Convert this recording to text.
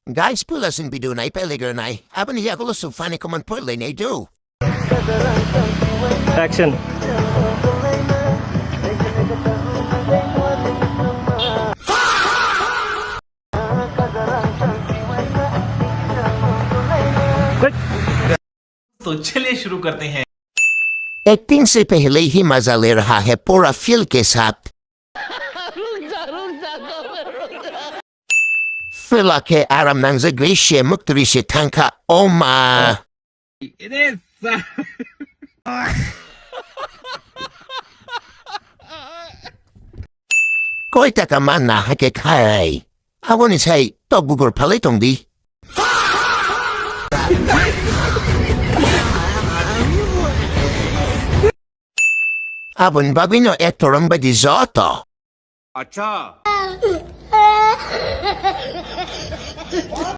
Guys, pulasin bidunay peligranay. Aban niya ako so funny ko man pulay na do. Action. Quick. तो चलिए शुरू करते हैं। एक दिन से पहले ही मजा ले रहा है पूरा फील के साथ। Fila ke aram ng zagrisye muktrisye tanka oma. Koy taka man na hakikay. Awon is hay togugur palitong di. Abon babino etorong ba di zoto? अच्छा